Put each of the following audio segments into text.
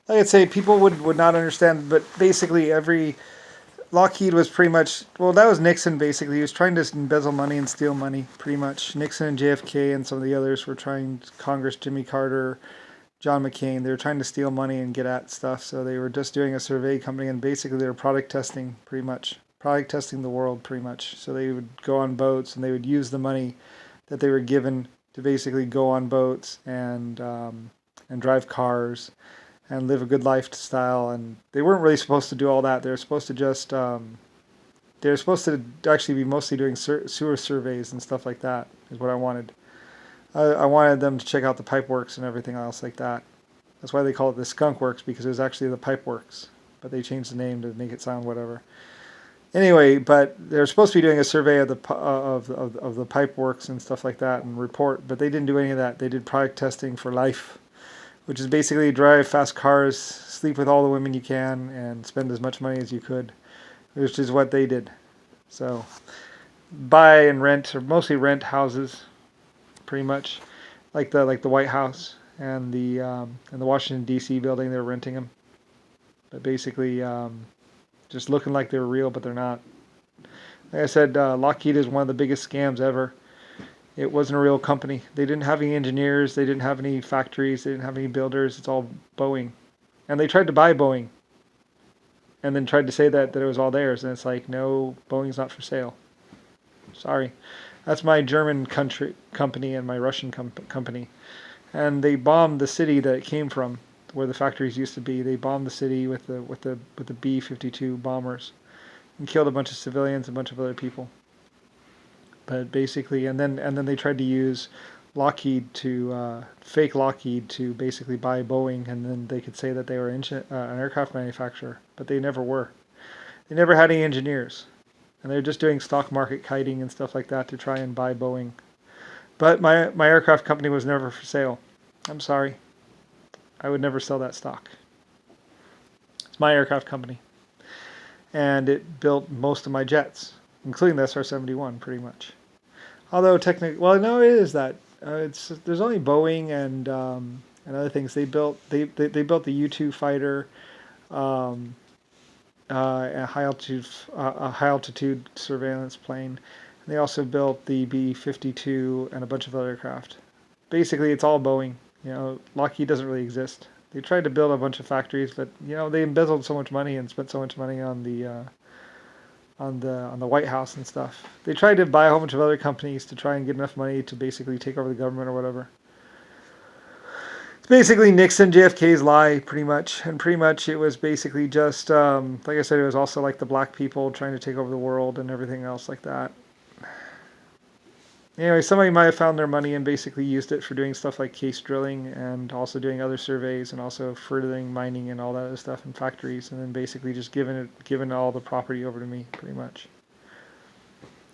like I'd say, people would not understand, but basically every Lockheed was pretty much, well, that was Nixon basically. He was trying to embezzle money and steal money, pretty much. Nixon and JFK and some of the others were trying, Congress, Jimmy Carter, John McCain, they were trying to steal money and get at stuff. So they were just doing a survey company, and basically they were product testing, pretty much. Product testing the world, pretty much. So they would go on boats and they would use the money that they were given to basically go on boats and drive cars and live a good lifestyle. And they weren't really supposed to do all that. They were supposed to just they were supposed to actually be mostly doing sewer surveys and stuff like that. Is what I wanted. I wanted them to check out the pipe works and everything else like that. That's why they call it the skunk works, because it was actually the pipe works, but they changed the name to make it sound whatever. Anyway, but they're supposed to be doing a survey of the pipe works and stuff like that and report, but they didn't do any of that. They did product testing for life, which is basically drive fast cars, sleep with all the women you can, and spend as much money as you could, which is what they did. So buy and rent, or mostly rent houses, pretty much, like the White House and the Washington D.C. building. They were renting them, but basically just looking like they were real, but they're not. Like I said, Lockheed is one of the biggest scams ever. It wasn't a real company. They didn't have any engineers. They didn't have any factories. They didn't have any builders. It's all Boeing, and they tried to buy Boeing, and then tried to say that it was all theirs. And it's like, no, Boeing's not for sale. Sorry, that's my German country company and my Russian company. And they bombed the city that it came from, where the factories used to be. They bombed the city with the B-52 bombers and killed a bunch of civilians, a bunch of other people. But basically, and then they tried to use Lockheed to fake Lockheed to basically buy Boeing, and then they could say that they were an aircraft manufacturer, but they never were. They never had any engineers, and they were just doing stock market kiting and stuff like that to try and buy Boeing. But my aircraft company was never for sale. I'm sorry. I would never sell that stock. It's my aircraft company. And it built most of my jets, including the SR-71, pretty much. Although technically, well, no, it is that. It's there's only Boeing and other things. They built the U-2 fighter, um, a high altitude surveillance plane. And they also built the B-52 and a bunch of other aircraft. Basically, it's all Boeing. Lockheed doesn't really exist. They tried to build a bunch of factories, but they embezzled so much money and spent so much money on the White House and stuff. They tried to buy a whole bunch of other companies to try and get enough money to basically take over the government or whatever. It's basically Nixon, JFK's lie, pretty much. And pretty much it was basically just, like I said, it was also like the black people trying to take over the world and everything else like that. Anyway, somebody might have found their money and basically used it for doing stuff like case drilling and also doing other surveys and also furthering mining and all that other stuff in factories, and then basically just given all the property over to me, pretty much.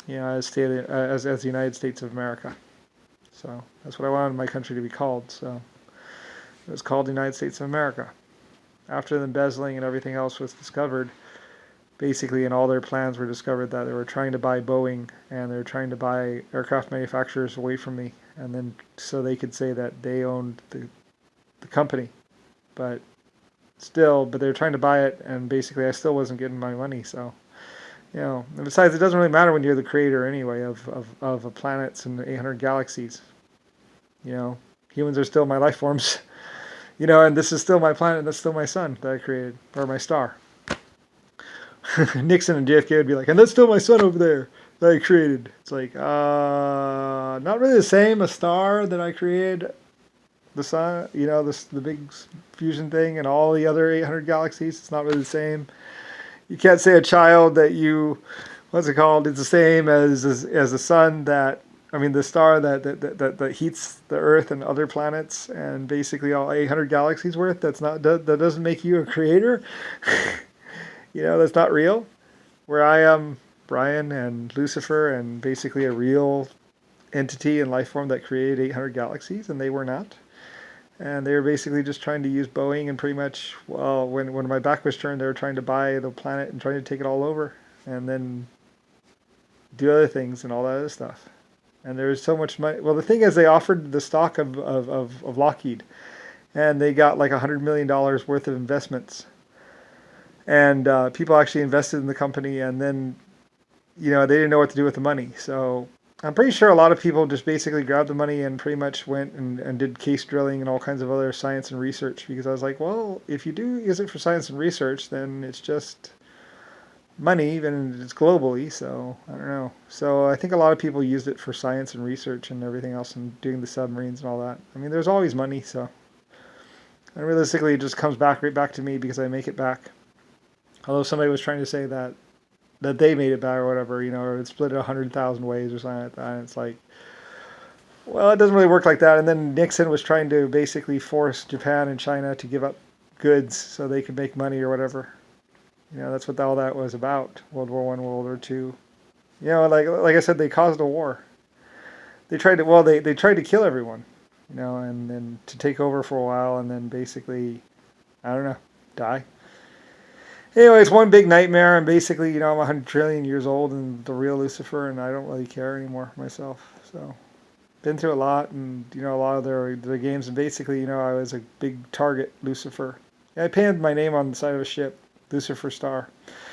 As the United States of America. So that's what I wanted my country to be called. So it was called the United States of America. After the embezzling and everything else was discovered, basically, and all their plans were discovered, that they were trying to buy Boeing and they were trying to buy aircraft manufacturers away from me, and then so they could say that they owned the company. But they were trying to buy it, and basically I still wasn't getting my money. So, and besides, it doesn't really matter when you're the creator anyway of planets and 800 galaxies. Humans are still my life forms. And this is still my planet, and that's still my sun that I created, or my star. Nixon and JFK would be like, and that's still my sun over there that I created. It's like, not really the same. A star that I created, the sun, the big fusion thing, and all the other 800 galaxies. It's not really the same. You can't say a child that what's it called? It's the same as the sun the star that heats the Earth and other planets, and basically all 800 galaxies worth. That doesn't make you a creator. That's not real. Where I am, Brian and Lucifer, and basically a real entity and life form that created 800 galaxies, and they were not. And they were basically just trying to use Boeing, and pretty much, well, when my back was turned, they were trying to buy the planet and trying to take it all over, and then do other things and all that other stuff. And there was so much money. Well, the thing is, they offered the stock of Lockheed. and they got like $100 million worth of investments. And people actually invested in the company, and then they didn't know what to do with the money. So I'm pretty sure a lot of people just basically grabbed the money and pretty much went and did case drilling and all kinds of other science and research, because I was like, well, if you do use it for science and research, then it's just money, and it's globally. So I don't know. So I think a lot of people used it for science and research and everything else, and doing the submarines and all that. I mean, there's always money. So, and realistically, it just comes back right back to me because I make it back. Although somebody was trying to say that they made it back or whatever, or it split it 100,000 ways or something like that. And it's like, well, it doesn't really work like that. And then Nixon was trying to basically force Japan and China to give up goods so they could make money or whatever. That's what all that was about. World War I, World War II. Like I said, they caused a war. They tried to, they tried to kill everyone, and then to take over for a while, and then basically, I don't know, die. Anyway, it's one big nightmare, and basically, I'm 100 trillion years old and the real Lucifer, and I don't really care anymore myself. So, been through a lot, and, a lot of their games, and basically, I was a big target, Lucifer. I painted my name on the side of a ship, Lucifer Star,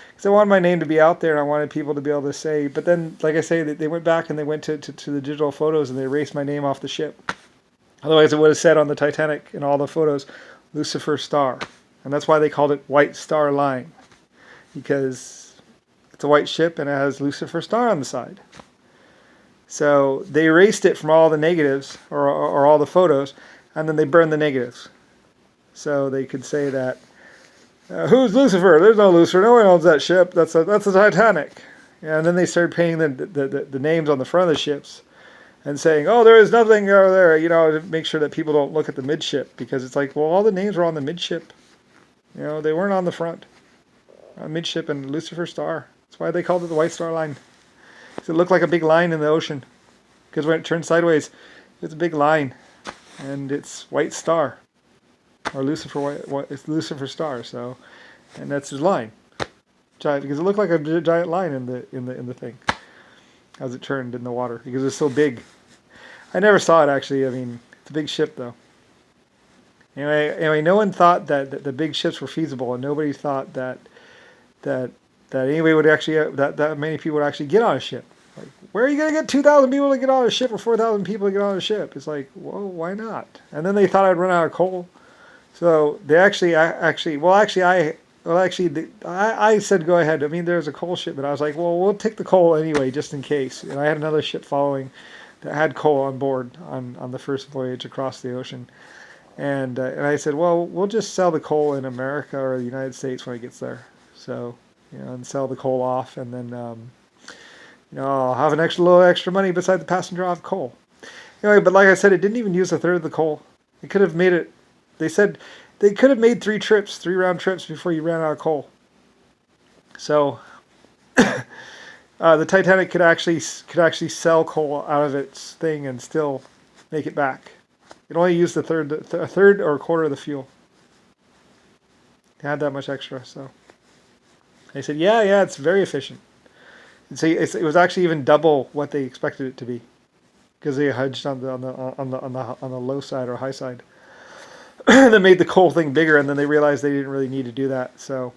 because I wanted my name to be out there, and I wanted people to be able to say, but then, like I say, they went back and they went to the digital photos, and they erased my name off the ship. Otherwise, it would have said on the Titanic in all the photos, Lucifer Star. And that's why they called it White Star Line, because it's a white ship and it has Lucifer Star on the side. So they erased it from all the negatives or all the photos, and then they burned the negatives. So they could say that, who's Lucifer? There's no Lucifer. No one owns that ship. That's the Titanic. And then they started painting the names on the front of the ships and saying, oh, there is nothing over there, to make sure that people don't look at the midship, because it's like, well, all the names were on the midship. They weren't on the front. Midship and Lucifer Star. That's why they called it the White Star Line. Because it looked like a big line in the ocean. Because when it turned sideways, it's a big line. And it's White Star. Or Lucifer, it's Lucifer Star. So, and that's his line. Giant, because it looked like a giant line in the thing. As it turned in the water. Because it was so big. I never saw it actually. I mean, it's a big ship though. Anyway, no one thought that the big ships were feasible, and nobody thought that anybody would actually that many people would actually get on a ship. Like, where are you going to get 2,000 people to get on a ship or 4,000 people to get on a ship? It's like, well, why not? And then they thought I'd run out of coal, so they I said go ahead. I mean, there's a coal ship, but I was like, well, we'll take the coal anyway, just in case. And I had another ship following that had coal on board on the first voyage across the ocean. And I said, well, we'll just sell the coal in America or the United States when it gets there. So, and sell the coal off, and then, I'll have an little extra money beside the passenger off coal. Anyway, but like I said, it didn't even use a third of the coal. It could have made it. They said they could have made 3 round trips before you ran out of coal. So, the Titanic could actually sell coal out of its thing and still make it back. It only used a third or a quarter of the fuel. It had that much extra, so they said, yeah, it's very efficient. And so it was actually even double what they expected it to be, because they hedged on the low side or high side. That made the coal thing bigger, and then they realized they didn't really need to do that. So,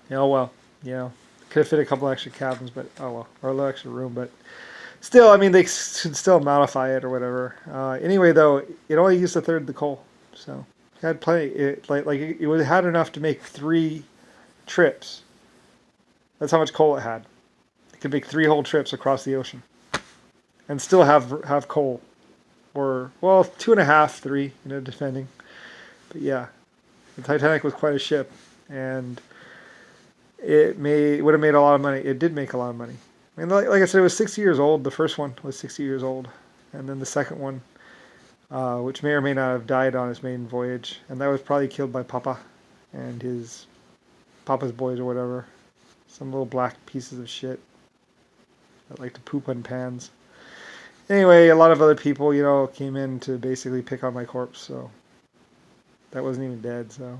could have fit a couple extra cabins, but or a little extra room, but. Still, I mean, they should still modify it or whatever. Anyway, though, it only used a third of the coal, so it had plenty. It had enough to make 3 trips. That's how much coal it had. It could make 3 whole trips across the ocean, and still have coal, or 2.5, 3, depending. But yeah, the Titanic was quite a ship, and it would have made a lot of money. It did make a lot of money. I mean, like I said, it was 60 years old. The first one was 60 years old. And then the second one, which may or may not have died on his maiden voyage. And that was probably killed by Papa and his Papa's boys or whatever. Some little black pieces of shit that like to poop on pans. Anyway, a lot of other people, came in to basically pick on my corpse. So that wasn't even dead. So,